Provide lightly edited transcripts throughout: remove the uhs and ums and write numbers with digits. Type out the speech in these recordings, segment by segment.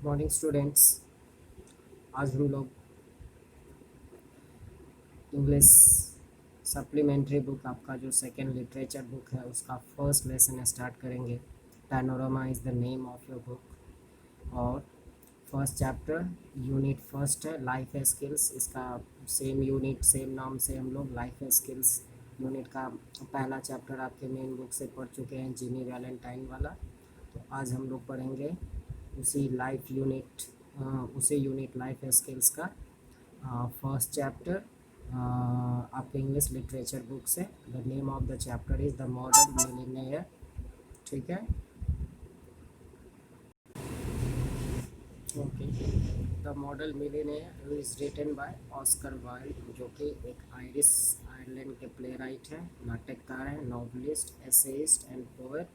Good morning students. आज हम लोग इंग्लिश सप्लीमेंट्री बुक आपका जो सेकेंड लिटरेचर बुक है उसका फर्स्ट लेसन स्टार्ट करेंगे। Panorama is the name of your book और फर्स्ट चैप्टर यूनिट फर्स्ट है लाइफ स्किल्स। इसका सेम यूनिट सेम नाम से हम लोग लाइफ स्किल्स यूनिट का पहला चैप्टर आपके मेन बुक से पढ़ चुके हैं, जिमी वैलेंटाइन वाला। तो आज हम लोग पढ़ेंगे उसी यूनिट लाइफ स्किल्स का फर्स्ट चैप्टर आपके इंग्लिश लिटरेचर बुक से। The name of the chapter is the modern millionaire. ठीक है, okay. The model millionaire is written by Oscar Wilde, जो कि एक आयरलैंड के प्ले राइट है, नाटककार है, novelist, essayist and poet.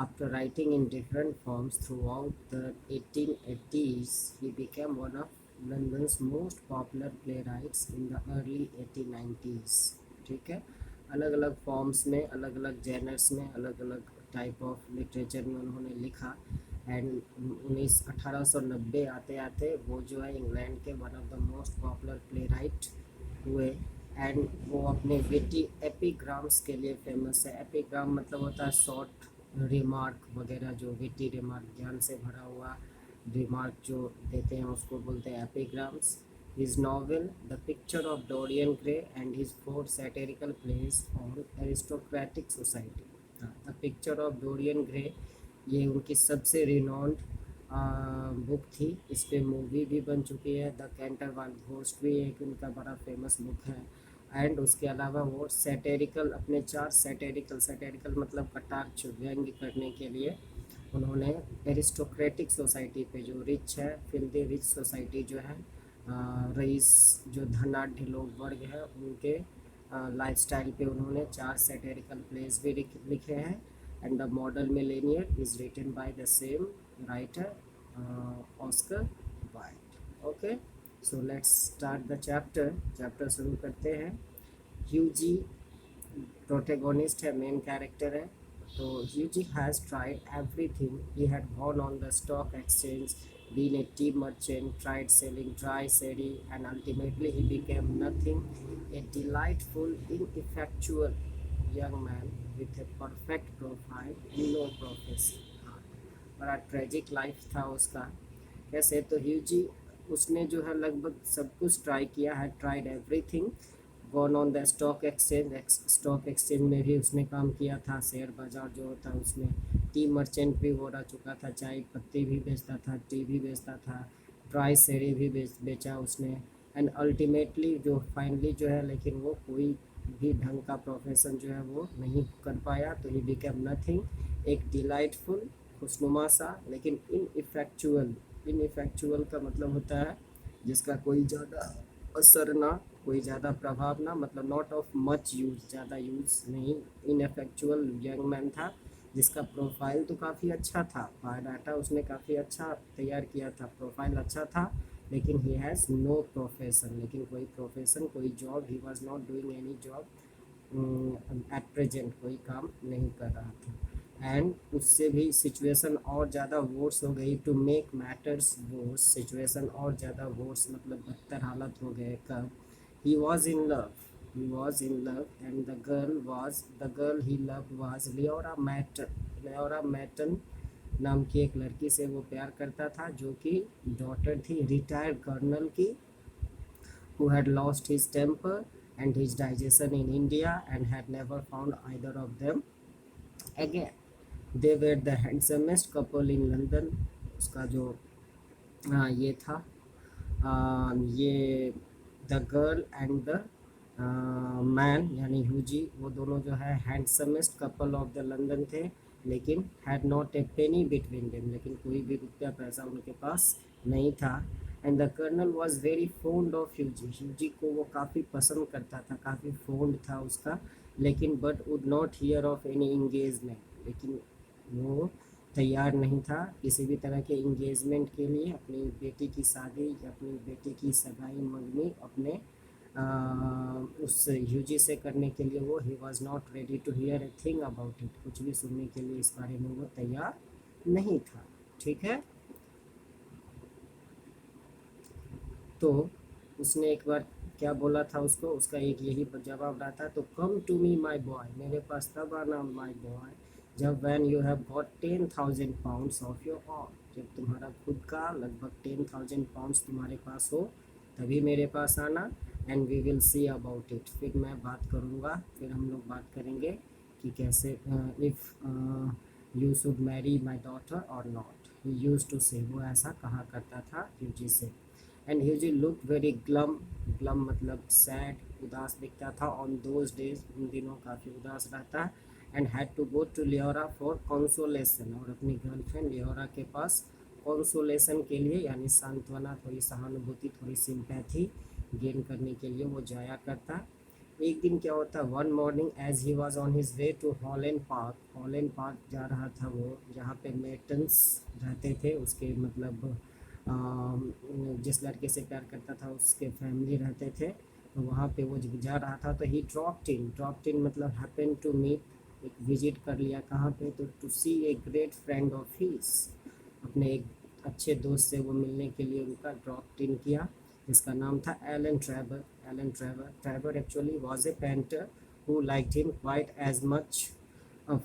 After writing in different forms throughout the 1880s, he became one of London's most popular playwrights in the early 1890s. ठीक है, अलग अलग फॉर्म्स में, अलग अलग जेनर्स में, अलग अलग टाइप ऑफ लिटरेचर में उन्होंने लिखा। एंड 1890 आते आते वो जो है इंग्लैंड के one of the most popular play right हुए। एंड वो अपने विटी एपिग्राम्स के लिए फेमस है। एपिग्राम मतलब होता है शॉर्ट रिमार्क वगैरह, जो विटी रिमार्क, ज्ञान से भरा हुआ रिमार्क जो देते हैं उसको बोलते हैं epigrams. His novel the picture of Dorian Gray and his 4 satirical plays on aristocratic society. The picture of Dorian Gray ये उनकी सबसे रिनॉन्ड बुक थी। इस पर मूवी भी बन चुकी है। द कैंटरवाइल्ड घोस्ट भी एक उनका बड़ा फेमस बुक है। एंड उसके अलावा वो सैटेरिकल, अपने 4 सैटेरिकल मतलब कटाक्ष व्यंग्य करने के लिए उन्होंने एरिस्टोक्रेटिक सोसाइटी पे, जो रिच है, फिल्दी रिच सोसाइटी जो है, रईस जो धनाढ़ लोग वर्ग है, उनके लाइफस्टाइल पे उन्होंने 4 सैटेरिकल प्लेस भी लिखे हैं। And the model millionaire is written by the same writer Oscar Wilde. Okay, so let's start the chapter शुरू करते हैं। ह्यूजी प्रोटेगोनिस्ट है, मेन कैरेक्टर है। तो Hughie has tried everything. He had gone on the stock exchange, been a tea merchant, tried selling dry sherry, and ultimately he became nothing, a delightful, ineffectual young man with a perfect profile and no profession। बड़ा tragic life था उसका। कैसे? तो ह्यूजी, उसने जो है लगभग सब कुछ ट्राई किया है, tried everything. Gone on the stock exchange में भी उसने काम किया था, शेयर बाजार जो होता है उसमें। टी मर्चेंट भी हो रह चुका था, चाय पत्ती भी बेचता था, टी भी बेचता था, ड्राई शेरी भी बेचा उसने। एंड अल्टीमेटली जो फाइनली जो है, लेकिन वो कोई भी ढंग का प्रोफेशन जो है वो नहीं कर पाया। तो ही बिकेम नथिंग, एक डिलाइटफुल, खुशनुमा सा, लेकिन इनइफेक्चुअल का मतलब होता है जिसका कोई ज़्यादा असर ना, कोई ज़्यादा प्रभाव ना, मतलब नॉट ऑफ मच यूज़, ज़्यादा यूज़ नहीं। इनइफेक्चुअल यंग मैन था जिसका प्रोफाइल तो काफ़ी अच्छा था, बायोडाटा उसने काफ़ी अच्छा तैयार किया था, प्रोफाइल अच्छा था, लेकिन ही हैज़ नो प्रोफेशन, लेकिन कोई प्रोफेशन, कोई job, he was not doing any job at present, कोई काम नहीं कर रहा था। एंड उससे भी सिचुएशन और ज़्यादा वर्स हो गई। To make matters worse, situation और ज़्यादा वर्स मतलब बदतर हालत हो गए। कब? He was in love and the girl he love was Laura Merton नाम की एक लड़की से वो प्यार करता था, जो कि डॉटर थी रिटायर्ड कर्नल की, who had lost his temper and his digestion in India and had never found either of them again. They were the handsomest couple in London। उसका जो ये था, ये the girl and the man यानी Hughie, वो दोनों जो है handsomest couple of the London थे, लेकिन had not a penny between them, लेकिन कोई भी रुपया पैसा उनके पास नहीं था। And the colonel was very fond of Hughie, Hughie को वो काफ़ी पसंद करता था, काफ़ी फोन्ड था उसका, लेकिन but would not here of any engagement, लेकिन वो तैयार नहीं था किसी भी तरह के इंगेजमेंट के लिए, अपनी बेटी की शादी या अपनी बेटी की सगाई मंगनी अपने उस यूजी से करने के लिए वो ही was not ready to hear a thing about it, कुछ भी सुनने के लिए इस बारे में वो तैयार नहीं था। ठीक है, तो उसने एक बार क्या बोला था उसको, उसका एक यही जवाब रहा था, तो come to me my boy, मेरे पास तब आना माई बॉय जब when you have got 10,000 pounds of your on, जब तुम्हारा खुद का लगभग 10,000 पाउंड्स तुम्हारे पास हो तभी मेरे पास आना, and we will see about it, फिर मैं बात करूँगा, फिर हम लोग बात करेंगे कि कैसे if you should marry my daughter और not, he use to say, वो ऐसा कहा करता था ह्यूजी से। And Hughie look very glum, glum मतलब सैड, उदास दिखता था, ऑन दोज डेज, उन दिनों काफ़ी उदास रहता है, and had to go to Laura for consolation, और अपनी गर्लफ्रेंड लियोरा के पास कंसोलेशन के लिए यानी सांत्वना, थोड़ी सहानुभूति, थोड़ी सिंपैथी गेन करने के लिए वो जाया करता। एक दिन क्या होता, one morning as he was on his way to Holland Park, Holland Park जा रहा था वो, जहाँ पे मेटन्स रहते थे, उसके मतलब जिस लड़के से प्यार करता था उसके फैमिली रहते थे, तो वहाँ पे वो जब जा रहा था तो ही ड्रॉप्ड इन मतलब हैपन टू मीट, एक विजिट कर लिया कहाँ पे, तो to see a great friend of his, अपने एक अच्छे दोस्त से वो मिलने के लिए उनका ड्रॉप इन किया, जिसका नाम था Alan Trevor. Alan Trevor, Trevor actually was a painter who liked him quite as much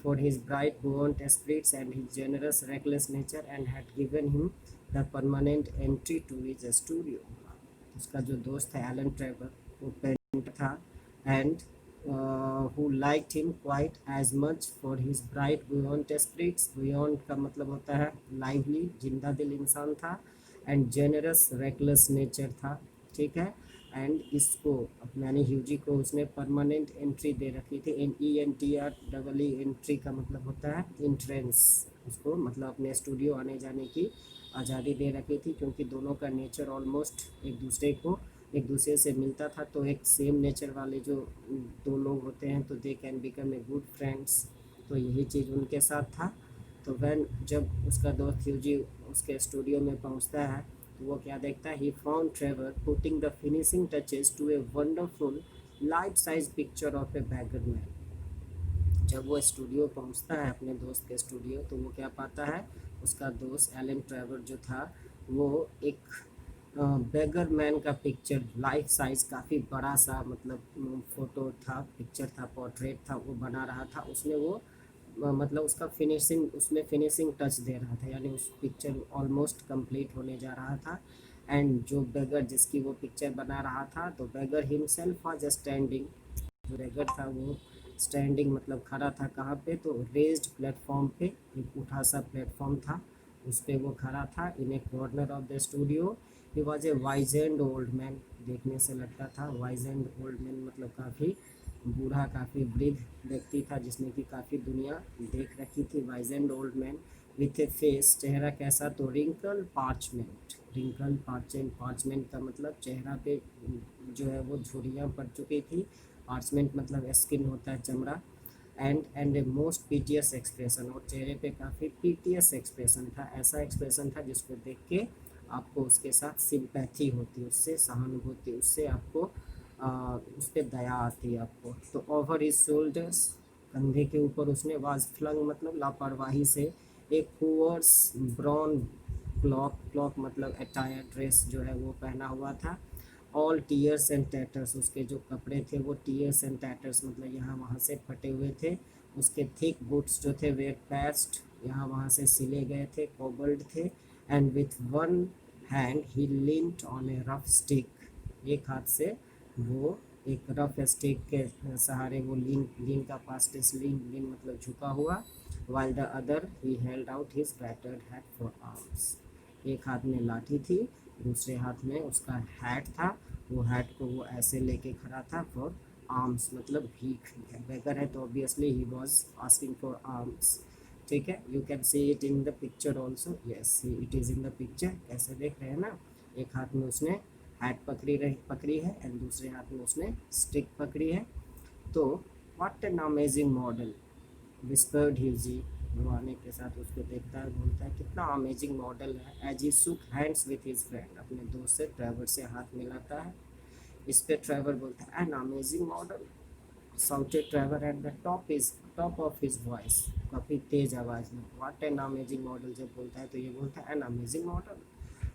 for his bright, buoyant spirits and his generous, reckless nature, and had given him the permanent entry to his studio. उसका जो दोस्त है Elon Trevor, वो painter था, and who liked him quite as much for his bright, buoyant spirits, buoyant का मतलब होता है lively, जिंदा दिल इंसान था, एंड जेनरस, रेकलेस नेचर था, ठीक है। एंड इसको यानी ह्यूजी को उसने परमानेंट एंट्री दे रखी थी, ENTR एंट्री का मतलब होता है इंट्रेंस, उसको मतलब अपने स्टूडियो आने जाने की आज़ादी दे रखी थी, क्योंकि दोनों का नेचर ऑलमोस्ट एक दूसरे से मिलता था, तो एक सेम नेचर वाले जो दो लोग होते हैं तो they can become a good friends, तो यही चीज़ उनके साथ था। तो वैन जब उसका दोस्त ह्यूजी उसके स्टूडियो में पहुंचता है तो वो क्या देखता है, he found Trevor putting the finishing touches to a wonderful life size picture of a beggar man. जब वो स्टूडियो पहुंचता है अपने दोस्त के स्टूडियो, तो वो क्या पाता है, उसका दोस्त एलन ट्रेवर जो था वो एक बेगर मैन का पिक्चर, लाइफ साइज काफ़ी बड़ा सा मतलब फ़ोटो था, पिक्चर था, पोर्ट्रेट था, वो बना रहा था, उसने वो मतलब उसका फिनिशिंग, उसमें फिनिशिंग टच दे रहा था, यानी उस पिक्चर ऑलमोस्ट कंप्लीट होने जा रहा था। एंड जो बेगर जिसकी वो पिक्चर बना रहा था, तो बेगर हिमसेल्फ वाज स्टैंडिंग, जो बेगर था वो स्टैंडिंग मतलब खड़ा था कहाँ पे, तो रेज्ड प्लेटफॉर्म पे, एक उठा सा प्लेटफॉर्म था, उस पर वो खड़ा था, in a corner of the studio. He was a wizened old man, देखने से लगता था वाइजेंड ओल्ड मैन मतलब काफ़ी बूढ़ा, काफ़ी वृद्ध व्यक्ति था, जिसने कि काफ़ी दुनिया देख रखी थी, wizened old man with a face, चेहरा कैसा, तो रिंकल पार्चमेंट, रिंकल पार्चमेंट का मतलब चेहरा पे जो है वो झुर्रियाँ पड़ चुकी थी, पार्चमेंट मतलब स्किन होता है चमड़ा, and a most PTS expression, और चेहरे पे काफ़ी पीटीएस एक्सप्रेशन था, ऐसा एक्सप्रेशन था जिसको देख के आपको उसके साथ सिंपैथी होती, उससे सहानुभूति, उससे आपको उस पर दया आती है आपको। तो ओवर हिज शोल्डर्स, कंधे के ऊपर उसने वाज फ्लंग मतलब लापरवाही से एक हुअर्स ब्राउन क्लॉक मतलब अटायर ड्रेस जो है वो पहना हुआ था, ऑल टीयर्स एंड टैटर्स, उसके जो कपड़े थे वो टीयर्स एंड टैटर्स मतलब यहाँ वहाँ से फटे हुए थे, उसके थिक बूट्स जो थे वे पैस्ट, यहाँ वहाँ से सिले गए थे, कोबल्ड थे, and with one hand he leaned on A rough stick, एक हाथ से वो एक रफ स्टिक के सहारे वो लीन का पास्ट लीन मतलब झुका हुआ, while the other he held out his battered hat for arms, एक हाथ में लाठी थी, दूसरे हाथ में उसका हैट था, वो हैट को वो ऐसे लेके खड़ा था, फॉर आर्म्स मतलब भीख, बेगर है तो obviously he was asking for arms, ठीक है। You can see it in the picture also, yes it is in the picture, कैसे देख रहे हैं ना, एक हाथ में उसने हैट पकड़ी है एंड दूसरे हाथ में उसने स्टिक पकड़ी है। तो what an amazing model, whispered Hughie, वो आने के साथ उसको देखता है, बोलता है कितना अमेजिंग मॉडल है, as he shook hands with his friend, अपने दोस्त से ट्रेवर से हाथ मिलाता है, इस पे ट्रेवर बोलता है N amazing model, shouted Trevor at the top of his voice, काफ़ी तेज आवाज़ में, व्हाट एन अमेजिंग मॉडल जब बोलता है तो ये बोलता है N amazing model,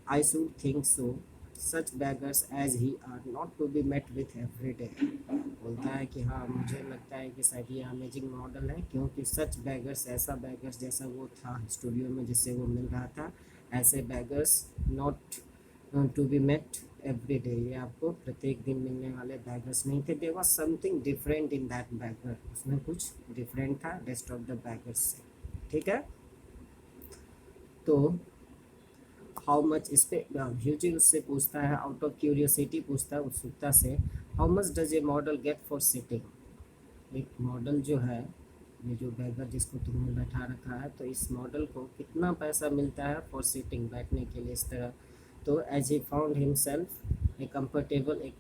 I should think so, such beggars as he are not to be met with every day। बोलता है कि हाँ मुझे लगता है कि शायद ये अमेजिंग मॉडल है, क्योंकि सच बेगर्स, ऐसा बेगर्स जैसा वो था स्टूडियो में जिससे वो मिल रहा था, ऐसे beggars not to be met every day, ये आपको प्रत्येक दिन मिलने वाले बैगर्स नहीं थे। There was something different in that beggar, उसमें कुछ डिफरेंट था रेस्ट ऑफ द बैगर्स से। ठीक है, तो हाउ मच, इस पे ह्यूजी उससे पूछता है, आउट ऑफ क्यूरियोसिटी पूछता है, उत्सुकता से, how much does a model get for sitting. एक मॉडल जो है, ये जो बैगर जिसको तुमने बैठा रखा है, तो इस मॉडल को कितना पैसा मिलता है फॉर सिटिंग, बैठने के लिए इस तरह। तो as he found himself a comfortable, एक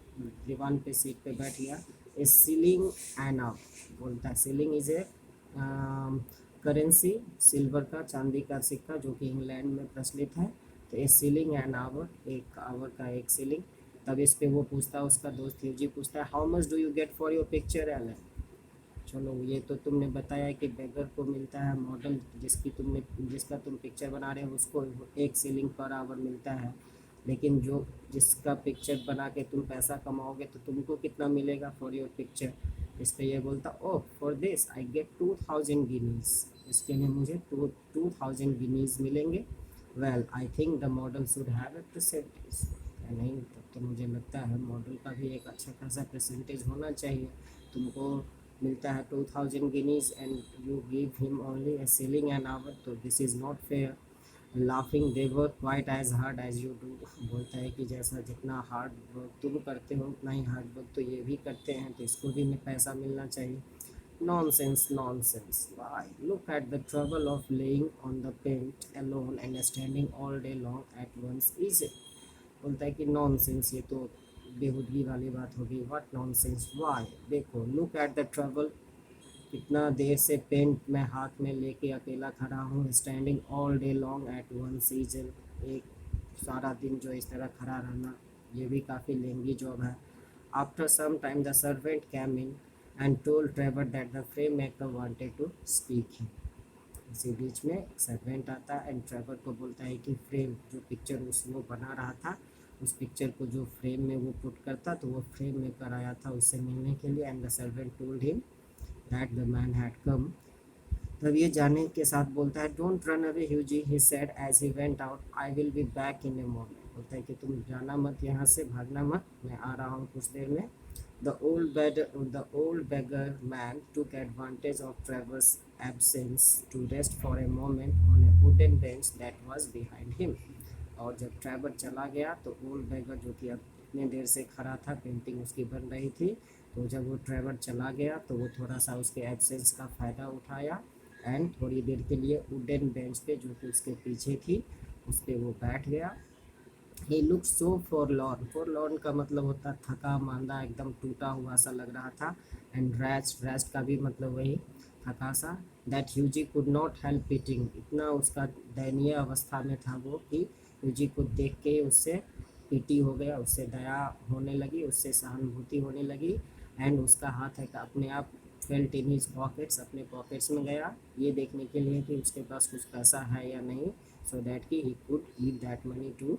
दीवान पे सीट पे बैठ गया, ए सीलिंग एंड अप, बोलता है ceiling is a currency, silver का, चांदी का सिक्का जो कि इंग्लैंड में प्रचलित है। तो ए सीलिंग एंड आवर, एक आवर का एक सीलिंग। तब इस पे वो पूछता है, उसका दोस्त ह्यूजी पूछता है, how much do you get for your picture Alan. चलो ये तो तुमने बताया कि बेगर को मिलता है, मॉडल जिसका तुम पिक्चर बना रहे हो उसको एक सीलिंग पर आवर मिलता है, लेकिन जिसका पिक्चर बना के तुम पैसा कमाओगे तो तुमको कितना मिलेगा फॉर योर पिक्चर। इस पर यह बोलता, oh for this I get 2000 Guinness, इसके लिए मुझे 2000 गिनीज मिलेंगे। Well I think the model should have a percentage, नहीं तब तो मुझे लगता है मॉडल का भी एक अच्छा खासा परसेंटेज होना चाहिए। तुमको मिलता है 2000 guineas and you give him only a shilling an hour, तो this is not fair. Laughing they work quite as hard as you do, बोलता है कि जैसा जितना हार्ड वर्क तुम करते हो उतना ही हार्ड वर्क तो ये भी करते हैं, तो इसको भी पैसा मिलना चाहिए। Nonsense nonsense, why look at the trouble of laying on the paint alone and standing all day long at once is it. बोलता है कि नॉनसेंस, ये तो बेहूदगी वाली बात होगी। व्हाट नॉनसेंस, वाई, देखो, लुक एट द ट्रबल, कितना देर से पेंट मैं हाथ में लेके अकेला खड़ा हूँ, standing all day long at one season, एक सारा दिन जो इस तरह खड़ा रहना, ये भी काफ़ी लेंगी जॉब है। After some time the servant came in and told Trevor that the frame maker wanted to speak him. इसी बीच में एक सर्वेंट आता है एंड ट्रेवर को बोलता है कि फ्रेम, जो पिक्चर वो बना रहा था, उस पिक्चर को जो फ्रेम में वो पुट करता, तो वो फ्रेम मेकर आया था उससे मिलने के लिए। And the servant told him that the man had come. तब ये जाने के साथ बोलता है, don't run away Hughie, he said as he went out, I will be back in a moment. बोलता है कि तुम जाना मत यहाँ से, भागना मत, मैं आ रहा हूँ कुछ देर में। The old beggar man took advantage of Trevor's absence to rest for a moment on a wooden bench that was behind him। और जब ट्रैवर चला गया तो ओल्ड बैगर, जो कि अब इतने देर से खड़ा था, पेंटिंग उसकी बन रही थी, तो जब वो ट्रैवर चला गया तो वो थोड़ा सा उसके एब्सेंस का फ़ायदा उठाया एंड थोड़ी देर के लिए वुडन बेंच पे जो कि उसके पीछे थी उस पर वो बैठ गया। ही लुक सो फॉरलॉर्न, फॉरलॉर्न का मतलब होता है थका मांदा, एकदम टूटा हुआ सा लग रहा था। एंड रेस्ट, रेस्ट का भी मतलब वही थका सा। That Hughie could not help pitying, इतना उसका दयनीय अवस्था में था वो कि ह्यूजी को देख के उससे पीटी हो गया, उससे दया होने लगी, उससे सहानुभूति होने लगी। एंड उसका हाथ है अपने आप फेल्ट इन हिज पॉकेट्स, अपने पॉकेट्स में गया ये देखने के लिए कि उसके पास कुछ पैसा है या नहीं, सो दैट कि he could give that money to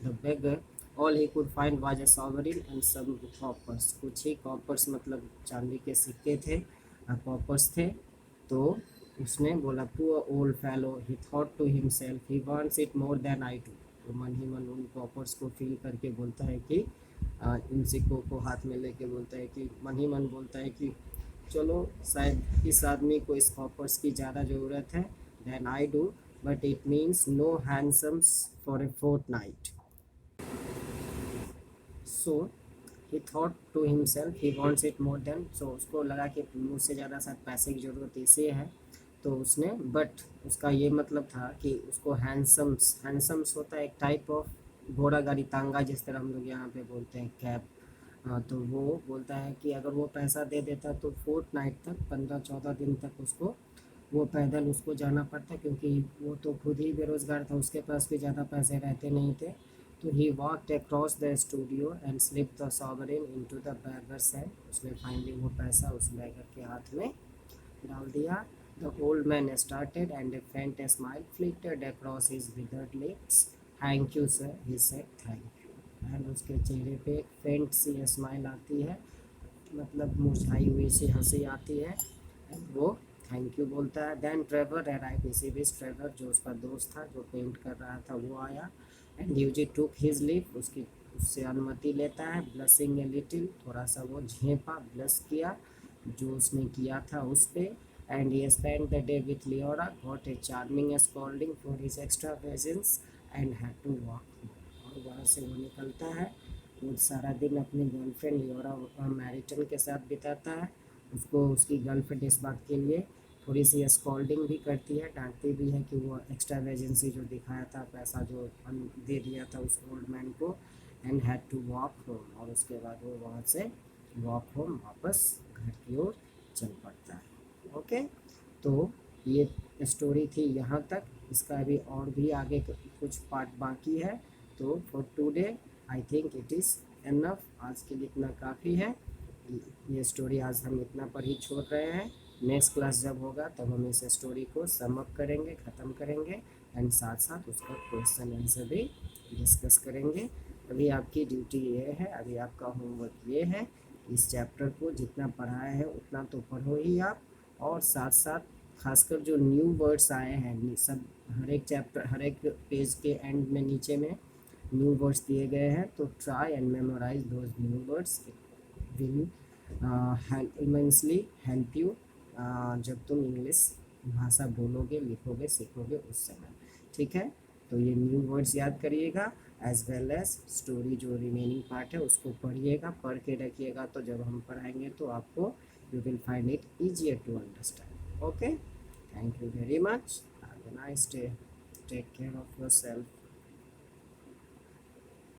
the beggar. All he could find was a sovereign and some coppers, कुछ ही कॉपर्स मतलब चांदी के सिक्के थे, कॉपर्स थे। तो उसने बोला, poor old fellow, he thought to himself, he wants it more than I do. तो मन ही मन उन कॉपर्स को फील करके बोलता है कि इन सिक्कों को हाथ में लेके बोलता है कि मन ही मन बोलता है कि चलो शायद इस आदमी को इस कॉपर्स की ज़्यादा ज़रूरत है than I do, but it means no hansoms for a fortnight. So he thought to himself, he wants it more than, so उसको लगा कि मुझसे ज़्यादा शायद पैसे की ज़रूरत इसे है। तो उसने, बट उसका ये मतलब था कि उसको हैंडसम्स, हैंडसम्स होता है एक टाइप ऑफ घोड़ा गाड़ी तांगा, जिस तरह हम लोग यहाँ पे बोलते हैं कैब। तो वो बोलता है कि अगर वो पैसा दे देता तो फोर्ट नाइट तक, 15-14 दिन तक उसको वो पैदल उसको जाना पड़ता, क्योंकि वो तो खुद ही बेरोज़गार था, उसके पास भी ज़्यादा पैसे रहते नहीं थे। तो he walked across the studio and slip the sovereign into the beggars hand, उसने फाइनली वो पैसा उस बैगर के हाथ में डाल दिया। The old man started and a faint smile flitted across his withered lips. Thank you, sir, he said, thank you. And उसके चेहरे पे एक फेंट सी स्माइल आती है, मतलब मुरझाई हुई सी हंसी आती है, एंड वो थैंक यू बोलता है। देन ट्रेवर अराइव, इसी बीच ट्रेवर जो उसका दोस्त था जो पेंट कर रहा था वो आया, and Hughie took his leave, उसकी उससे अनुमति लेता है, ब्लसिंग ए लिटिल, थोड़ा सा वो झेंपा, ब्लस किया जो उसने किया था उस पर, and he spend the day with Laura, got a charming scolding for his extra presence and had to walk. और वहाँ से वो निकलता है, वो सारा दिन अपनी गर्लफ्रेंड लियोरा मैरिटन के साथ बिताता है। उसको उसकी गर्लफ्रेंड इस बात के लिए थोड़ी सी स्कॉल्डिंग भी करती है, डांटती भी है कि वो एक्स्ट्रा एजेंसी जो दिखाया था, पैसा जो दे दिया था उस ओल्ड मैन को, and had to walk home, और उसके बाद वो वहाँ से वॉक होम वापस घर की ओर चल पड़ता है। ओके, तो ये स्टोरी थी यहाँ तक, इसका अभी और भी आगे कुछ पार्ट बाकी है। तो for today I think it is enough, आज के लिए इतना काफ़ी है। ये स्टोरी आज हम इतना पर ही छोड़ रहे हैं। नेक्स्ट क्लास जब होगा तब हम इस स्टोरी को सम अप करेंगे, ख़त्म करेंगे, एंड साथ साथ उसका क्वेश्चन आंसर भी डिस्कस करेंगे। अभी आपकी ड्यूटी ये है, अभी आपका होमवर्क ये है, इस चैप्टर को जितना पढ़ाया है उतना तो पढ़ो ही आप, और साथ साथ खासकर जो न्यू वर्ड्स आए हैं सब, हर एक चैप्टर हर एक पेज के एंड में नीचे में न्यू वर्ड्स दिए गए हैं, तो try and memorize those new words, will immensely help you जब तुम इंग्लिश भाषा बोलोगे, लिखोगे, सीखोगे उस समय। ठीक है, तो ये न्यू वर्ड्स याद करिएगा, एज वेल एज स्टोरी जो रिमेनिंग पार्ट है उसको पढ़िएगा, पढ़ के रखिएगा, तो जब हम पढ़ाएंगे तो आपको you will find it easier to understand. Okay, thank you very much. Have a nice day. Take care of yourself.